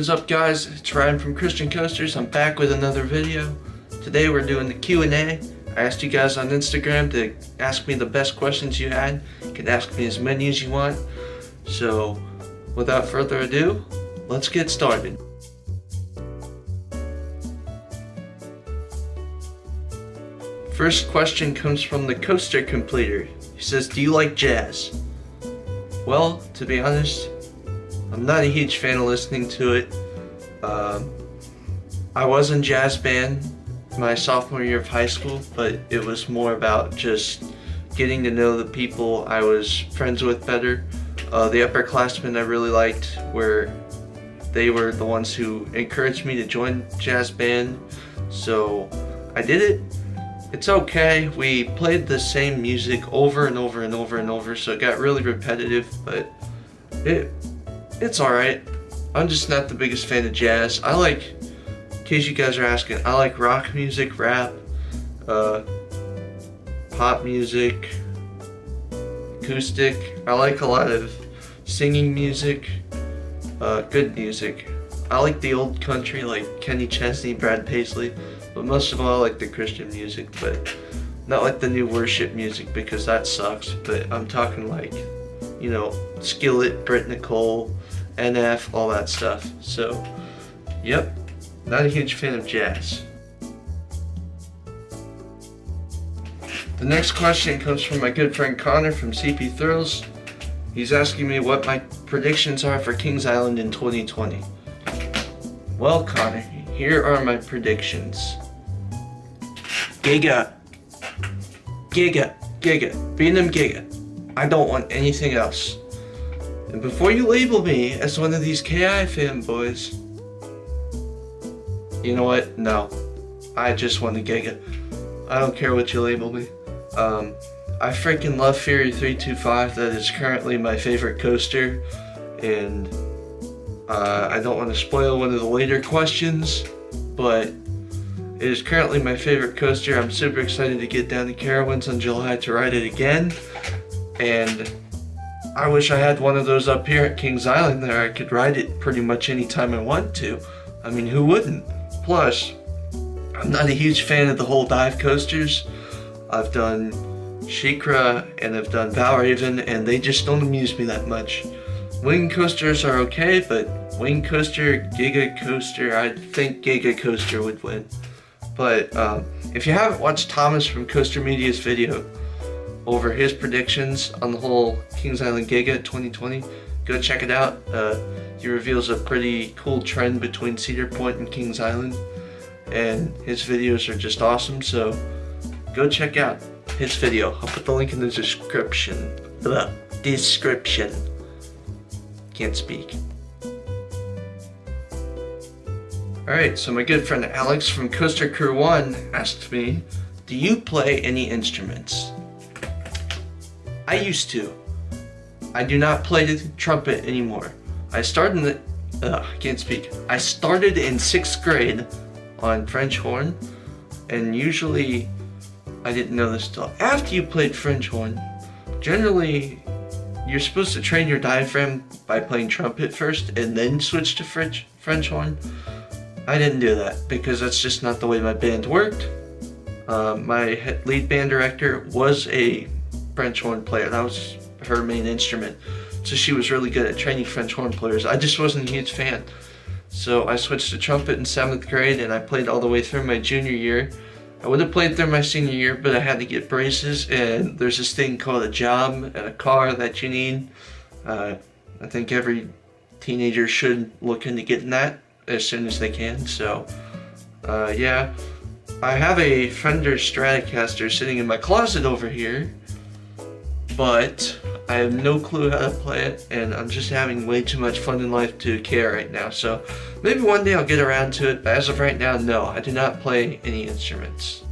What is up, guys? It's Ryan from Christian Coasters. I'm back with another video. Today we're doing the Q&A. I asked you guys on Instagram to ask me the best questions you had. You can ask me as many as you want. So without further ado, let's get started. First question comes from the Coaster Completer. He says, do you like jazz? Well, to be honest, I'm not a huge fan of listening to it. I was in jazz band my sophomore year of high school, but it was more about just getting to know the people I was friends with better. The upperclassmen I really liked, where they were the ones who encouraged me to join jazz band, so I did it. It's okay. We played the same music over and over and over and over, so it got really repetitive, but it's alright. I'm just not the biggest fan of jazz. I like, in case you guys are asking, I like rock music, rap, pop music, acoustic. I like a lot of singing music, good music. I like the old country like Kenny Chesney, Brad Paisley, but most of all I like the Christian music, but not like the new worship music because that sucks. But I'm talking like, you know, Skillet, Britt Nicole, NF, all that stuff. So, yep, not a huge fan of jazz. The next question comes from my good friend Connor from CP Thrills. He's asking me what my predictions are for Kings Island in 2020. Well, Connor, here are my predictions. Giga. Giga. Giga. B&M Giga. I don't want anything else. And before you label me as one of these KI fanboys, you know what? No. I just want a Giga. I don't care what you label me. I freaking love Fury 325. That is currently my favorite coaster. And I don't want to spoil one of the later questions, but it is currently my favorite coaster. I'm super excited to get down to Carowinds in July to ride it again. And I wish I had one of those up here at Kings Island there. I could ride it pretty much anytime I want to. I mean, who wouldn't? Plus, I'm not a huge fan of the whole dive coasters. I've done SheiKra and I've done Valravn, and they just don't amuse me that much. Wing coasters are okay, but wing coaster, Giga coaster, I think Giga coaster would win. But if you haven't watched Thomas from Coaster Media's video over his predictions on the whole Kings Island Giga 2020, go check it out. He reveals a pretty cool trend between Cedar Point and Kings Island, and his videos are just awesome, so go check out his video. I'll put the link in the description. Can't speak. Alright, so my good friend Alex from Coaster Crew 1 asked me, do you play any instruments? I used to. I do not play the trumpet anymore. I started in I started in 6th grade on French horn, and usually, I didn't know this till after you played French horn, generally you're supposed to train your diaphragm by playing trumpet first and then switch to French horn. I didn't do that because that's just not the way my band worked. My lead band director was a French horn player. That was her main instrument. So she was really good at training French horn players. I just wasn't a huge fan. So I switched to trumpet in 7th grade and I played all the way through my junior year. I would have played through my senior year, but I had to get braces, and there's this thing called a job and a car that you need. I think every teenager should look into getting that as soon as they can. So yeah, I have a Fender Stratocaster sitting in my closet over here, but I have no clue how to play it, and I'm just having way too much fun in life to care right now. So maybe one day I'll get around to it, but as of right now, no, I do not play any instruments.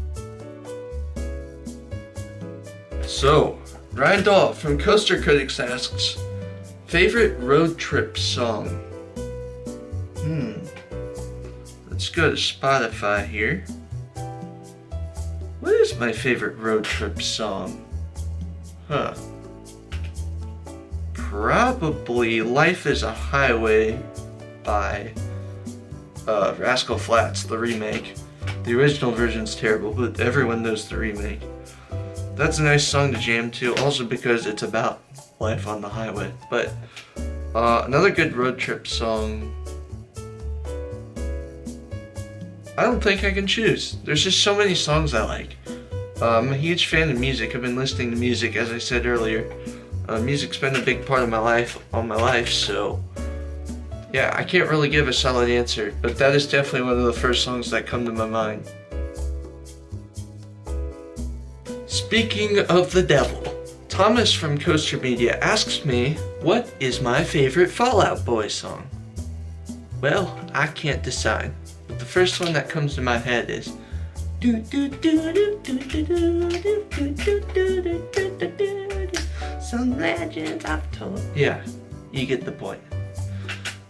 So, Ryan Dahl from Coaster Critics asks, favorite road trip song? Let's go to Spotify here. What is my favorite road trip song? Probably Life is a Highway by Rascal Flatts, the remake. The original version's terrible, but everyone knows the remake. That's a nice song to jam to, also because it's about life on the highway. But another good road trip song, I don't think I can choose. There's just so many songs I like. I'm a huge fan of music. I've been listening to music, as I said earlier. Music's been a big part of my life, so yeah, I can't really give a solid answer, but that is definitely one of the first songs that come to my mind. Speaking of the devil, Thomas from Coaster Media asks me, what is my favorite Fall Out Boy song? Well, I can't decide, but the first one that comes to my head is some legends I've told. Yeah, you get the point.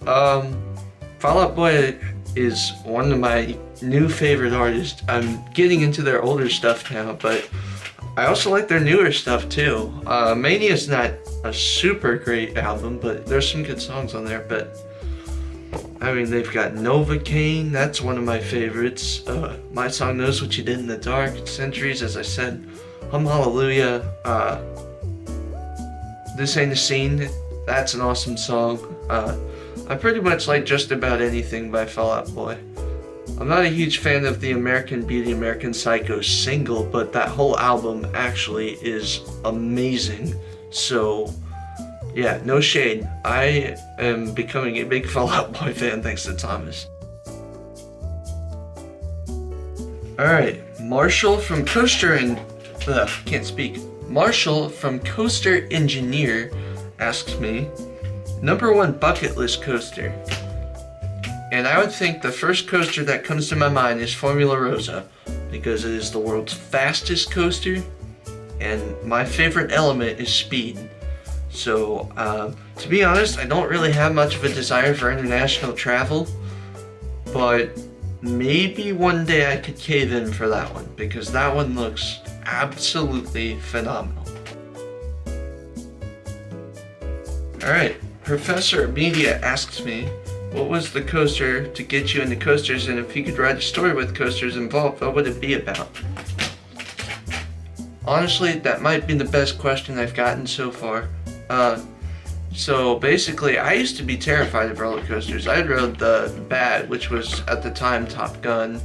Fall Out Boy is one of my new favorite artists. I'm getting into their older stuff now, but I also like their newer stuff too. Mania's not a super great album, but there's some good songs on there. But I mean, they've got Novocaine, that's one of my favorites. My Song Knows What You Did in the Dark, Centuries, as I said, Hum Hallelujah, This Ain't a Scene, that's an awesome song. I pretty much like just about anything by Fall Out Boy. I'm not a huge fan of the American Beauty, American Psycho single, but that whole album actually is amazing. So, yeah, no shade. I am becoming a big Fall Out Boy fan thanks to Thomas. Alright, Marshall from Coaster Marshall from Coaster Engineer asks me, number one bucket list coaster. And I would think the first coaster that comes to my mind is Formula Rosa, because it is the world's fastest coaster, and my favorite element is speed. So, to be honest, I don't really have much of a desire for international travel, but maybe one day I could cave in for that one, because that one looks absolutely phenomenal. Alright, Professor Media asks me, what was the coaster to get you into coasters, and if you could write a story with coasters involved, what would it be about? Honestly, that might be the best question I've gotten so far. So basically, I used to be terrified of roller coasters. I rode the Bat, which was at the time Top Gun,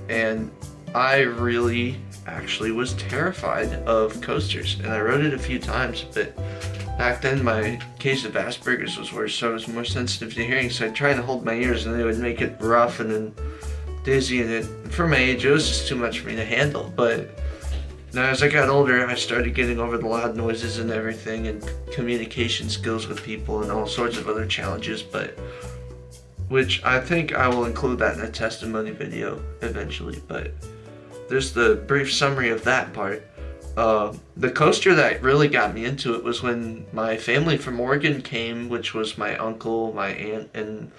and I really actually was terrified of coasters, and I rode it a few times, but back then my case of Asperger's was worse, so I was more sensitive to hearing, so I'd try to hold my ears and they would make it rough and then dizzy, and for my age it was just too much for me to handle. But now as I got older, I started getting over the loud noises and everything, and communication skills with people and all sorts of other challenges, but which I think I will include that in a testimony video eventually. But there's the brief summary of that part. The coaster that really got me into it was when my family from Oregon came, which was my uncle, my aunt, and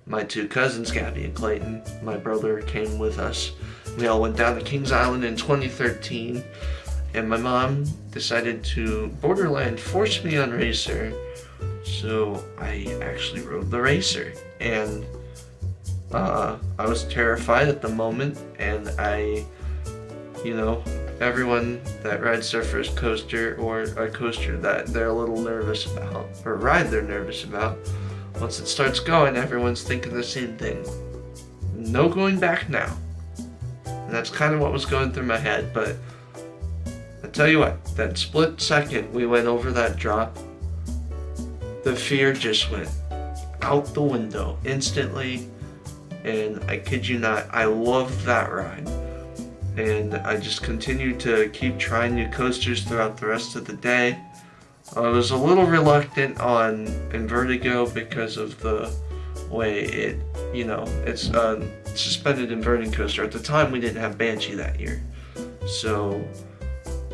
my two cousins, Gabby and Clayton. My brother came with us. We all went down to Kings Island in 2013, and my mom decided to borderline force me on Racer, so I actually rode the Racer, and I was terrified at the moment, and everyone that rides their first coaster, or a coaster that they're a little nervous about, or ride they're nervous about, once it starts going, everyone's thinking the same thing. No going back now. And that's kind of what was going through my head, but I tell you what, that split second we went over that drop, the fear just went out the window instantly, and I kid you not, I loved that ride. And I just continued to keep trying new coasters throughout the rest of the day. I was a little reluctant on Invertigo because of the way it's a suspended inverting coaster. At the time we didn't have Banshee that year, so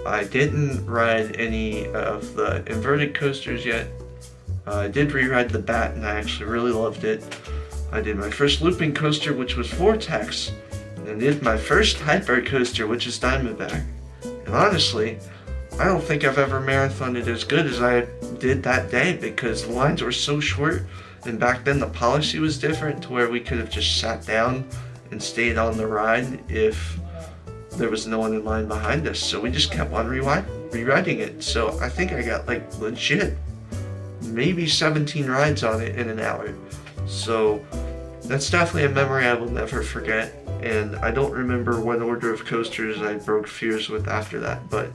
I didn't ride any of the inverted coasters yet. I did re-ride the Bat, and I actually really loved it. I did my first looping coaster, which was Vortex, and I did my first hyper coaster, which is Diamondback. And honestly, I don't think I've ever marathoned as good as I did that day, because the lines were so short And back then the policy was different to where we could have just sat down and stayed on the ride if there was no one in line behind us. So we just kept on rewriting it. So I think I got like legit maybe 17 rides on it in an hour. So that's definitely a memory I will never forget. And I don't remember what order of coasters I broke fears with after that, but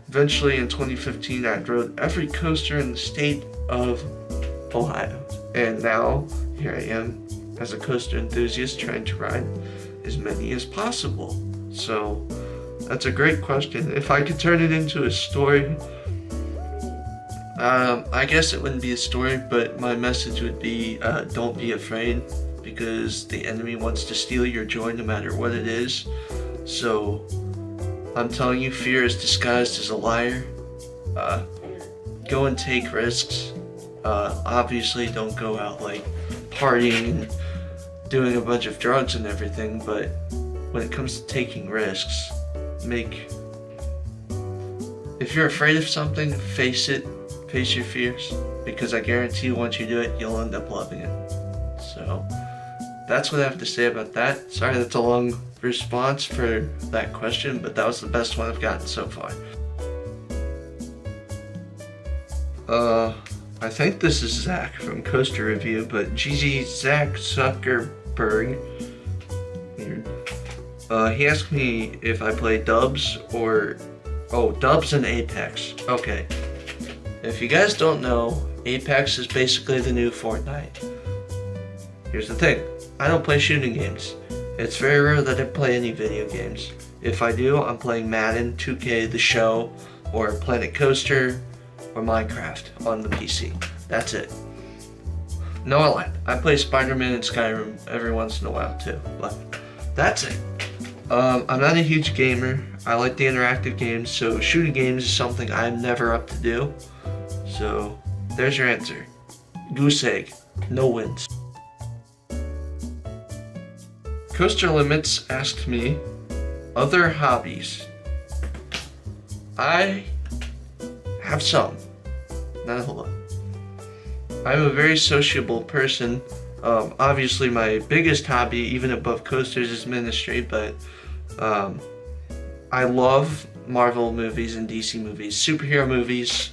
eventually in 2015 I rode every coaster in the state of Ohio. And now here I am as a coaster enthusiast trying to ride as many as possible. So that's a great question. If I could turn it into a story, I guess it wouldn't be a story, but my message would be don't be afraid, because the enemy wants to steal your joy no matter what it is. So I'm telling you, fear is disguised as a liar. Go and take risks. Obviously don't go out like partying and doing a bunch of drugs and everything, but when it comes to taking risks, if you're afraid of something, face it, face your fears, because I guarantee you once you do it, you'll end up loving it. So that's what I have to say about that. Sorry that's a long response for that question, but that was the best one I've gotten so far. I think this is Zach from Coaster Review, but GG Zach Zuckerberg, he asked me if I play Dubs or, Dubs and Apex. Okay. If you guys don't know, Apex is basically the new Fortnite. Here's the thing, I don't play shooting games. It's very rare that I play any video games. If I do, I'm playing Madden, 2K, The Show, or Planet Coaster, or Minecraft on the PC. That's it. No, I lied. I play Spider-Man and Skyrim every once in a while too, but that's it. I'm not a huge gamer. I like the interactive games, so shooting games is something I'm never up to do. So there's your answer. Goose egg. No wins. Coaster Limits asked me other hobbies. I have some, not a whole lot. I'm a very sociable person. Obviously my biggest hobby, even above coasters, is ministry, but I love Marvel movies and DC movies, superhero movies,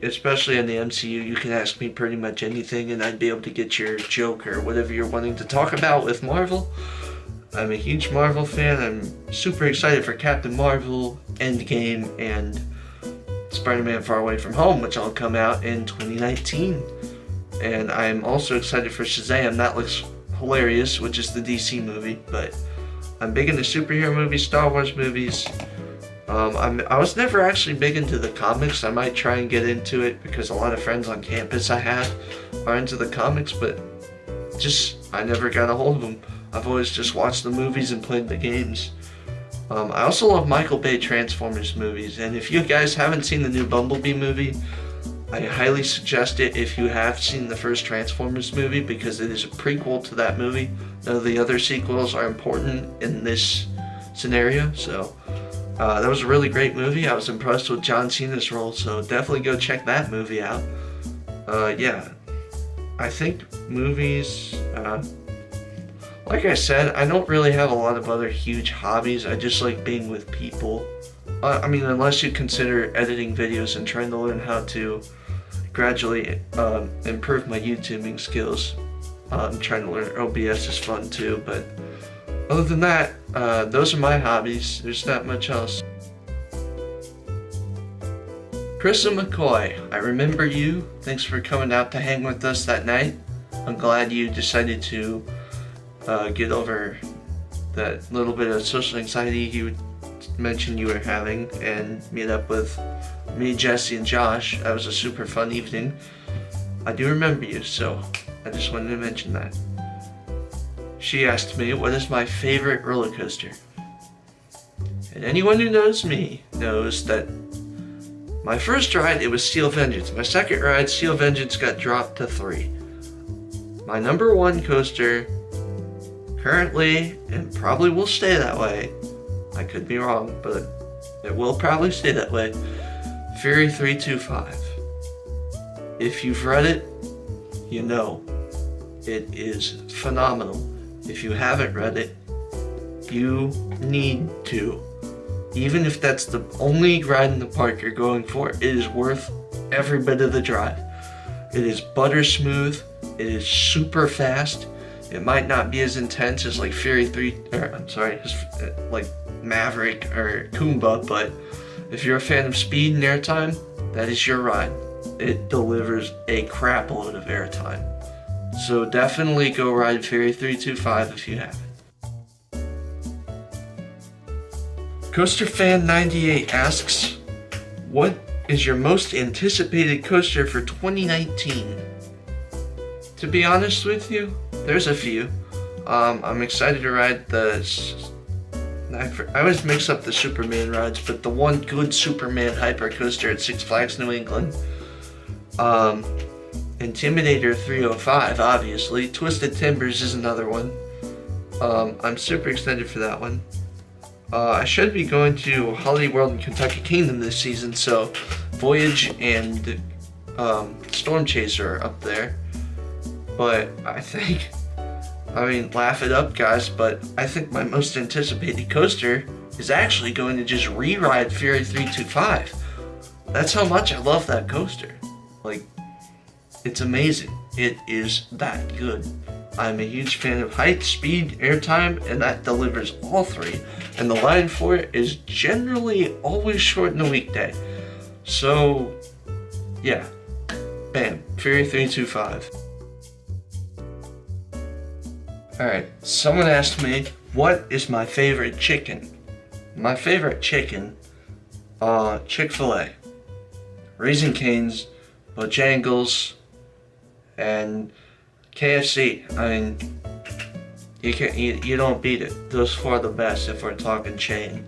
especially in the MCU. You can ask me pretty much anything and I'd be able to get your joke or whatever you're wanting to talk about with Marvel. I'm a huge Marvel fan. I'm super excited for Captain Marvel, Endgame, and Spider-Man Far Away From Home, which will come out in 2019. And I'm also excited for Shazam. That looks hilarious, which is the DC movie, but I'm big into superhero movies, Star Wars movies. I was never actually big into the comics. I might try and get into it because a lot of friends on campus I have are into the comics, but I never got a hold of them. I've always just watched the movies and played the games. I also love Michael Bay Transformers movies, and if you guys haven't seen the new Bumblebee movie, I highly suggest it if you have seen the first Transformers movie, because it is a prequel to that movie. None of the other sequels are important in this scenario, so that was a really great movie. I was impressed with John Cena's role, so definitely go check that movie out. Yeah, I think movies, like I said, I don't really have a lot of other huge hobbies. I just like being with people. I mean, unless you consider editing videos and trying to learn how to gradually improve my YouTubing skills. Trying to learn OBS is fun too, but other than that, those are my hobbies. There's not much else. Krista McCoy, I remember you. Thanks for coming out to hang with us that night. I'm glad you decided to get over that little bit of social anxiety you mentioned you were having and meet up with me, Jesse, and Josh. That was a super fun evening. I do remember you, so I just wanted to mention that. She asked me, what is my favorite roller coaster? And anyone who knows me knows that my first ride, it was Steel Vengeance. My second ride, Steel Vengeance, got dropped to 3. My number 1 coaster, currently, and probably will stay that way, I could be wrong, but it will probably stay that way, Fury 325. If you've read it, you know it is phenomenal. If you haven't read it, you need to. Even if that's the only ride in the park you're going for, it is worth every bit of the drive. It is butter smooth. It is super fast. It might not be as intense as like like Maverick or Kumba, but if you're a fan of speed and airtime, that is your ride. It delivers a crap load of airtime. So definitely go ride Ferry 325 if you haven't. Coaster Fan 98 asks, what is your most anticipated coaster for 2019? To be honest with you, there's a few. I'm excited to ride I always mix up the Superman rides, but the one good Superman hyper coaster at Six Flags New England. Intimidator 305, obviously. Twisted Timbers is another one. I'm super excited for that one. I should be going to Holiday World and Kentucky Kingdom this season, so Voyage and Storm Chaser are up there. But laugh it up, guys, but I think my most anticipated coaster is actually going to just re-ride Ferry 325. That's how much I love that coaster. Like, it's amazing. It is that good. I'm a huge fan of height, speed, airtime, and that delivers all three. And the line for it is generally always short in the weekday. So, yeah. Bam. Ferry 325. Alright, someone asked me, what is my favorite chicken? My favorite chicken, Chick-fil-A. Raising Cane's, Bojangles, and KFC. You don't beat it. Those four are the best if we're talking chain.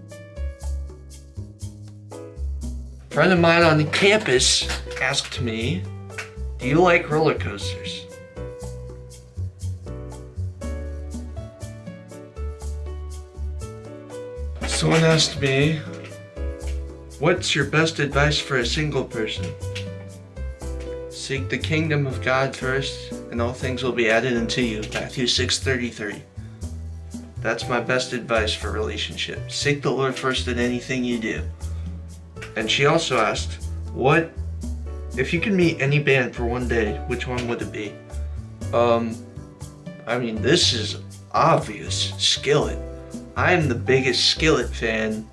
A friend of mine on the campus asked me, do you like roller coasters? Someone asked me, what's your best advice for a single person? Seek the kingdom of God first, and all things will be added unto you. Matthew 6:33. That's my best advice for relationships. Seek the Lord first in anything you do. And she also asked, if you could meet any band for one day, which one would it be? This is obvious. Skillet. I am the biggest Skillet fan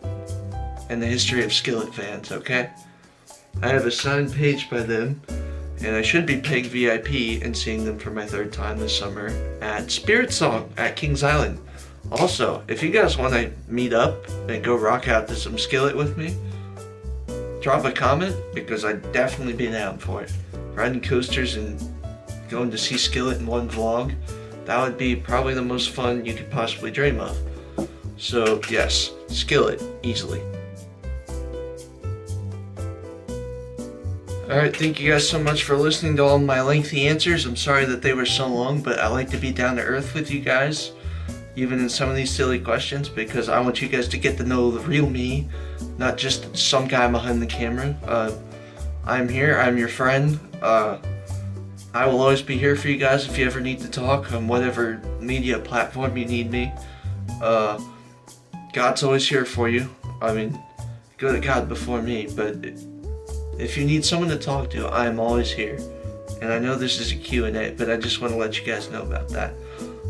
in the history of Skillet fans, okay? I have a signed page by them, and I should be paying VIP and seeing them for my third time this summer at Spirit Song at Kings Island. Also, if you guys want to meet up and go rock out to some Skillet with me, drop a comment, because I'd definitely be down for it. Riding coasters and going to see Skillet in one vlog, that would be probably the most fun you could possibly dream of. So yes, Skillet, easily. Alright, thank you guys so much for listening to all my lengthy answers. I'm sorry that they were so long, but I like to be down to earth with you guys, even in some of these silly questions, because I want you guys to get to know the real me, not just some guy behind the camera. I'm here, I'm your friend. I will always be here for you guys if you ever need to talk on whatever media platform you need me. God's always here for you. Go to God before me, but if you need someone to talk to, I am always here. And I know this is a Q&A, but I just want to let you guys know about that.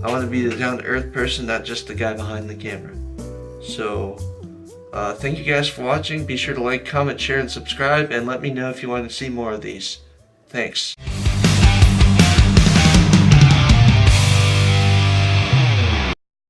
I want to be the down-to-earth person, not just the guy behind the camera. So, thank you guys for watching. Be sure to like, comment, share, and subscribe, and let me know if you want to see more of these. Thanks.